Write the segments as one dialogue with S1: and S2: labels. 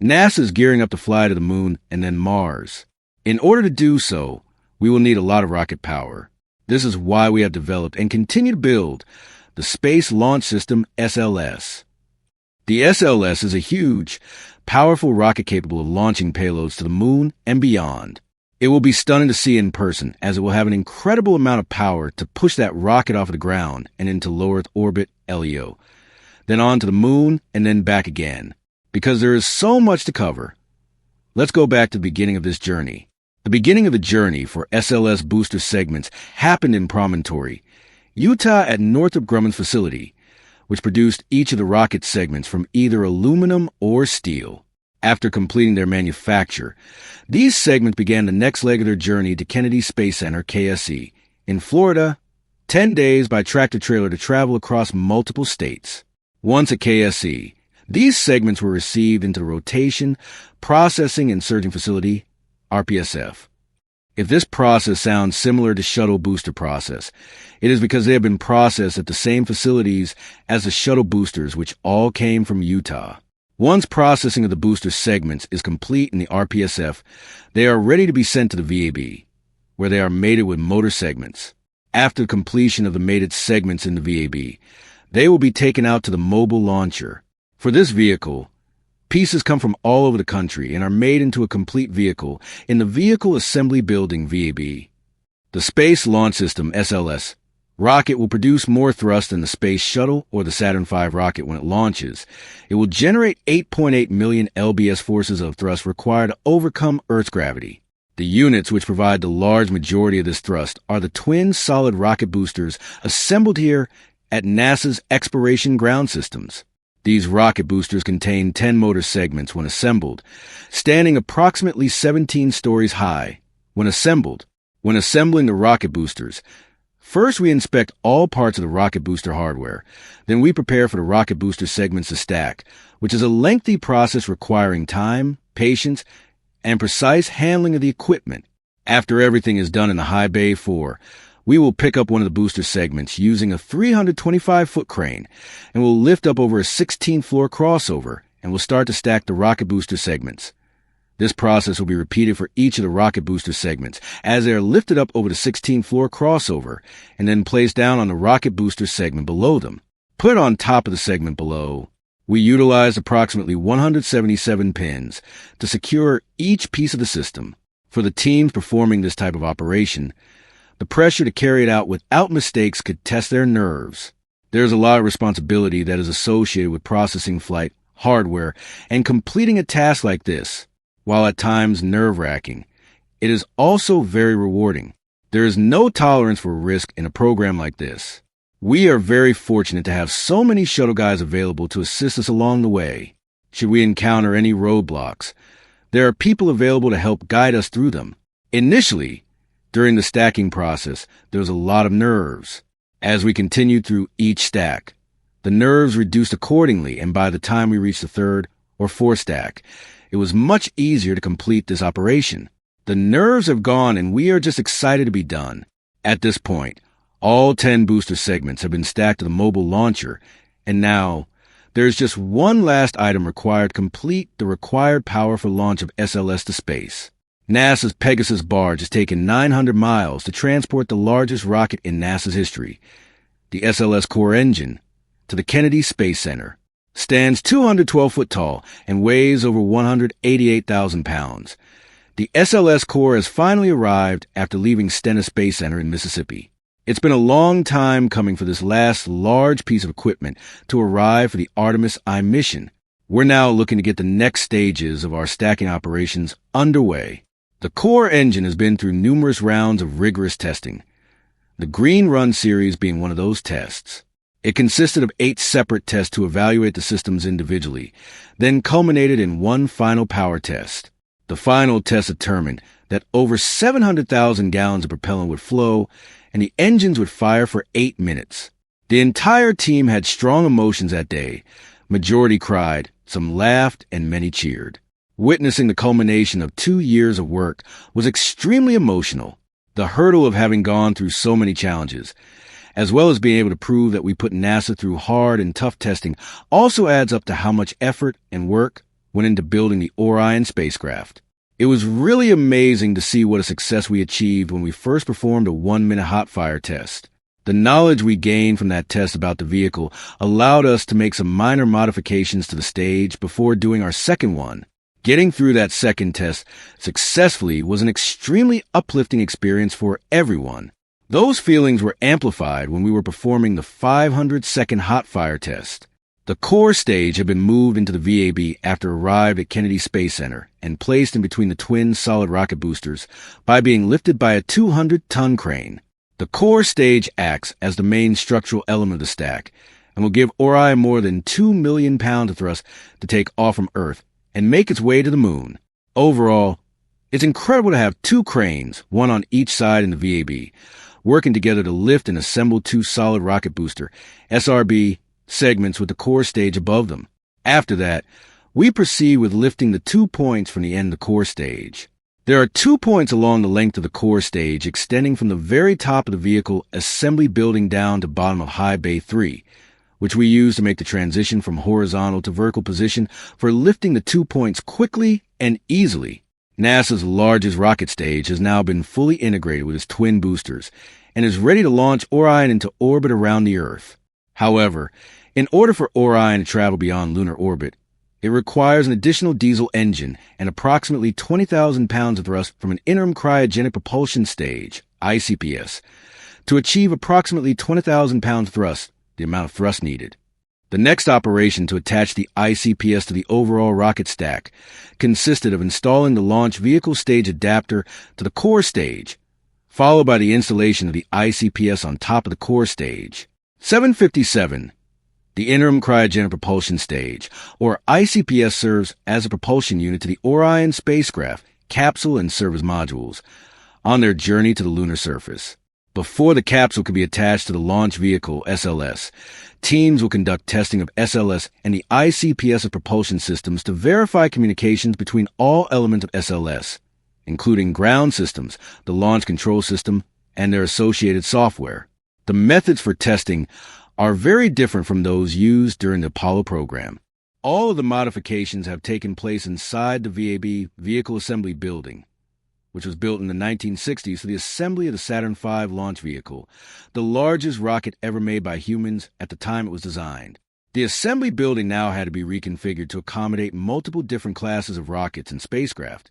S1: NASA is gearing up to fly to the Moon and then Mars. In order to do so, we will need a lot of rocket power. This is why we have developed and continue to build the Space Launch System SLS. The SLS is a huge, powerful rocket capable of launching payloads to the Moon and beyond. It will be stunning to see in person, as it will have an incredible amount of power to push that rocket off of the ground and into low Earth orbit (LEO), then on to the Moon and then back again. Because there is so much to cover, let's go back to the beginning of this journey. The beginning of the journey for SLS booster segments happened in Promontory, Utah at Northrop Grumman's facility, which produced each of the rocket segments from either aluminum or steel. After completing their manufacture, these segments began the next leg of their journey to Kennedy Space Center, KSC, in Florida, 10 days by tractor-trailer to travel across multiple states. Once at KSC, these segments were received into the Rotation, Processing and Surging Facility, RPSF. If this process sounds similar to shuttle booster process, it is because they have been processed at the same facilities as the shuttle boosters, which all came from Utah. Once processing of the booster segments is complete in the RPSF, they are ready to be sent to the VAB, where they are mated with motor segments. After completion of the mated segments in the VAB, they will be taken out to the mobile launcher. For this vehicle, pieces come from all over the country and are made into a complete vehicle in the Vehicle Assembly Building VAB. The Space Launch System SLS rocket will produce more thrust than the Space Shuttle or the Saturn V rocket when it launches. It will generate 8.8 million lbs forces of thrust required to overcome Earth's gravity. The units which provide the large majority of this thrust are the twin solid rocket boosters assembled here at NASA's Exploration Ground Systems. These rocket boosters contain 10 motor segments when assembled, standing approximately 17 stories high. When assembling the rocket boosters, first we inspect all parts of the rocket booster hardware. Then we prepare for the rocket booster segments to stack, which is a lengthy process requiring time, patience, and precise handling of the equipment. After everything is done in the High Bay 4, we will pick up one of the booster segments using a 325-foot crane and will lift up over a 16-floor crossover and will start to stack the rocket booster segments. This process will be repeated for each of the rocket booster segments as they are lifted up over the 16-floor crossover and then placed down on the rocket booster segment below them. Put on top of the segment below, we utilize approximately 177 pins to secure each piece of the system. For the teams performing this type of operation, the pressure to carry it out without mistakes could test their nerves. There is a lot of responsibility that is associated with processing flight, hardware, and completing a task like this. While at times nerve-wracking, it is also very rewarding. There is no tolerance for risk in a program like this. We are very fortunate to have so many shuttle guys available to assist us along the way. Should we encounter any roadblocks, there are people available to help guide us through them. Initially, during the stacking process, there was a lot of nerves. As we continued through each stack, the nerves reduced accordingly, and by the time we reached the third or fourth stack, it was much easier to complete this operation. The nerves have gone, and we are just excited to be done. At this point, all 10 booster segments have been stacked to the mobile launcher, and now there is just one last item required to complete the required power for launch of SLS to space. NASA's Pegasus barge has taken 900 miles to transport the largest rocket in NASA's history, the SLS core engine, to the Kennedy Space Center. Stands 212 foot tall and weighs over 188,000 pounds. The SLS core has finally arrived after leaving Stennis Space Center in Mississippi. It's been a long time coming for this last large piece of equipment to arrive for the Artemis I mission. We're now looking to get the next stages of our stacking operations underway. The core engine has been through numerous rounds of rigorous testing, the Green Run series being one of those tests. It consisted of 8 separate tests to evaluate the systems individually, then culminated in one final power test. The final test determined that over 700,000 gallons of propellant would flow and the engines would fire for 8 minutes. The entire team had strong emotions that day. Majority cried, some laughed, and many cheered. Witnessing the culmination of 2 years of work was extremely emotional. The hurdle of having gone through so many challenges, as well as being able to prove that we put NASA through hard and tough testing, also adds up to how much effort and work went into building the Orion spacecraft. It was really amazing to see what a success we achieved when we first performed a 1-minute hot fire test. The knowledge we gained from that test about the vehicle allowed us to make some minor modifications to the stage before doing our second one. Getting through that second test successfully was an extremely uplifting experience for everyone. Those feelings were amplified when we were performing the 500-second hot fire test. The core stage had been moved into the VAB after arrived at Kennedy Space Center and placed in between the twin solid rocket boosters by being lifted by a 200-ton crane. The core stage acts as the main structural element of the stack and will give Orion more than 2 million pounds of thrust to take off from Earth and make its way to the moon. Overall, it's incredible to have 2 cranes, one on each side in the VAB, working together to lift and assemble 2 solid rocket booster SRB segments with the core stage above them. After that, we proceed with lifting the 2 points from the end of the core stage. There are 2 points along the length of the core stage extending from the very top of the vehicle assembly building down to bottom of High Bay 3, which we use to make the transition from horizontal to vertical position for lifting the 2 points quickly and easily. NASA's largest rocket stage has now been fully integrated with its twin boosters and is ready to launch Orion into orbit around the Earth. However, in order for Orion to travel beyond lunar orbit, it requires an additional diesel engine and approximately 20,000 pounds of thrust from an interim cryogenic propulsion stage, ICPS, to achieve approximately 20,000 pounds thrust, the amount of thrust needed. The next operation to attach the ICPS to the overall rocket stack consisted of installing the launch vehicle stage adapter to the core stage, followed by the installation of the ICPS on top of the core stage. 757. The interim cryogenic propulsion stage, or ICPS, serves as a propulsion unit to the Orion spacecraft, capsule, and service modules on their journey to the lunar surface. Before the capsule could be attached to the launch vehicle, SLS, teams will conduct testing of SLS and the ICPS propulsion systems to verify communications between all elements of SLS, including ground systems, the launch control system, and their associated software. The methods for testing are very different from those used during the Apollo program. All of the modifications have taken place inside the VAB Vehicle Assembly Building, which was built in the 1960s for the assembly of the Saturn V launch vehicle, the largest rocket ever made by humans at the time it was designed. The assembly building now had to be reconfigured to accommodate multiple different classes of rockets and spacecraft,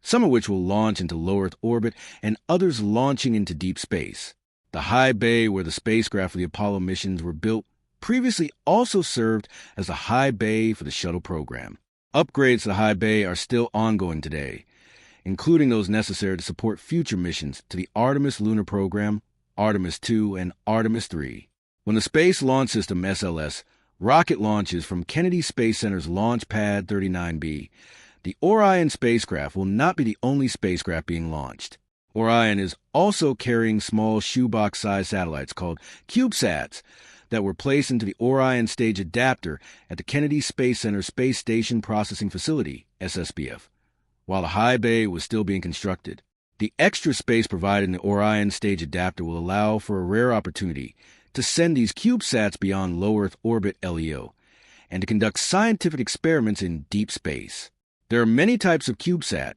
S1: some of which will launch into low Earth orbit and others launching into deep space. The high bay where the spacecraft for the Apollo missions were built previously also served as the high bay for the shuttle program. Upgrades to the high bay are still ongoing today, including those necessary to support future missions to the Artemis lunar program, Artemis II, and Artemis III. When the Space Launch System SLS rocket launches from Kennedy Space Center's Launch Pad 39B, the Orion spacecraft will not be the only spacecraft being launched. Orion is also carrying small shoebox-sized satellites called CubeSats that were placed into the Orion stage adapter at the Kennedy Space Center Space Station Processing Facility, SSBF, while the high bay was still being constructed. The extra space provided in the Orion stage adapter will allow for a rare opportunity to send these CubeSats beyond low Earth orbit LEO and to conduct scientific experiments in deep space. There are many types of CubeSat,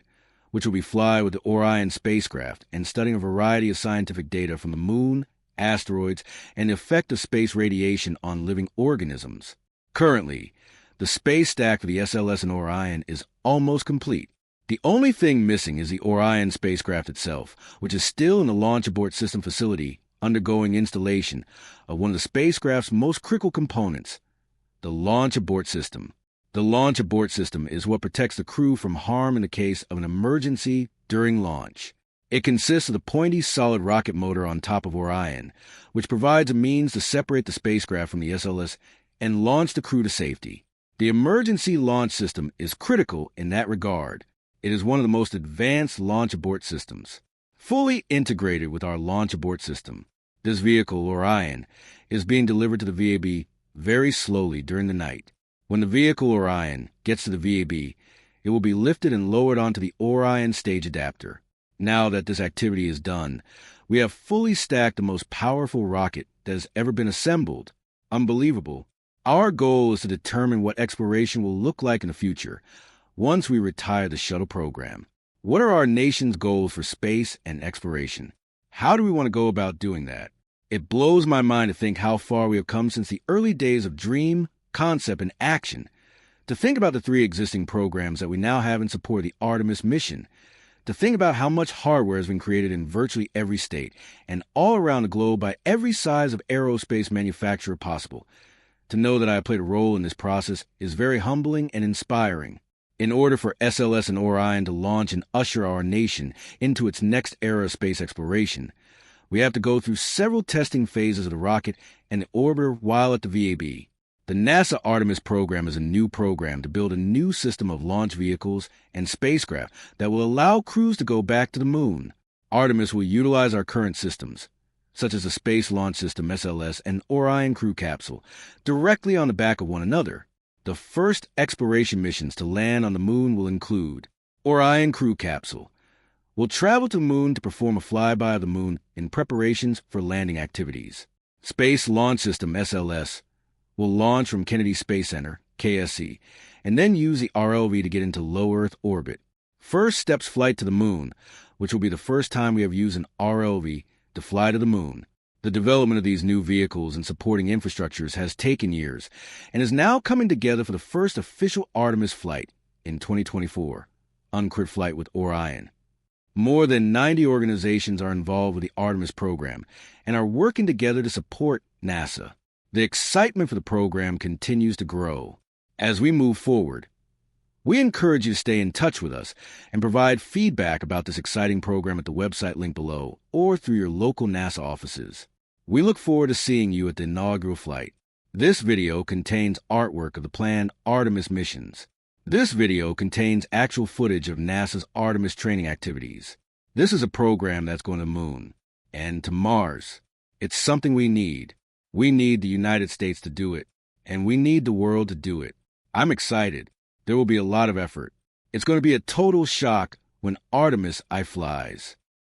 S1: which will be fly with the Orion spacecraft and studying a variety of scientific data from the moon, asteroids, and the effect of space radiation on living organisms. Currently, the space stack for the SLS and Orion is almost complete. The only thing missing is the Orion spacecraft itself, which is still in the Launch Abort System facility undergoing installation of one of the spacecraft's most critical components, the Launch Abort System. The Launch Abort System is what protects the crew from harm in the case of an emergency during launch. It consists of the pointy solid rocket motor on top of Orion, which provides a means to separate the spacecraft from the SLS and launch the crew to safety. The emergency launch system is critical in that regard. It is one of the most advanced launch abort systems. Fully integrated with our launch abort system, this vehicle, Orion, is being delivered to the VAB very slowly during the night. When the vehicle Orion gets to the VAB, it will be lifted and lowered onto the Orion stage adapter. Now that this activity is done, we have fully stacked the most powerful rocket that has ever been assembled. Unbelievable, Our goal is to determine what exploration will look like in the future once we retire the shuttle program. What are our nation's goals for space and exploration? How do we want to go about doing that? It blows my mind to think how far we have come since the early days of dream, concept, and action. To think about the 3 existing programs that we now have in support of the Artemis mission. To think about how much hardware has been created in virtually every state and all around the globe by every size of aerospace manufacturer possible. To know that I played a role in this process is very humbling and inspiring. In order for SLS and Orion to launch and usher our nation into its next era of space exploration, we have to go through several testing phases of the rocket and the orbiter while at the VAB. The NASA Artemis program is a new program to build a new system of launch vehicles and spacecraft that will allow crews to go back to the moon. Artemis will utilize our current systems, such as the Space Launch System SLS and Orion Crew Capsule, directly on the back of one another. The first exploration missions to land on the moon will include Orion Crew Capsule. Will travel to the moon to perform a flyby of the moon in preparations for landing activities. Space Launch System SLS will launch from Kennedy Space Center, KSC, and then use the RLV to get into low Earth orbit. First steps flight to the moon, which will be the first time we have used an RLV to fly to the moon. The development of these new vehicles and supporting infrastructures has taken years and is now coming together for the first official Artemis flight in 2024, uncrewed flight with Orion. More than 90 organizations are involved with the Artemis program and are working together to support NASA. The excitement for the program continues to grow. As we move forward, we encourage you to stay in touch with us and provide feedback about this exciting program at the website link below or through your local NASA offices. We look forward to seeing you at the inaugural flight. This video contains artwork of the planned Artemis missions. This video contains actual footage of NASA's Artemis training activities. This is a program that's going to the moon and to Mars. It's something we need. We need the United States to do it, and we need the world to do it. I'm excited. There will be a lot of effort. It's going to be a total shock when Artemis I flies.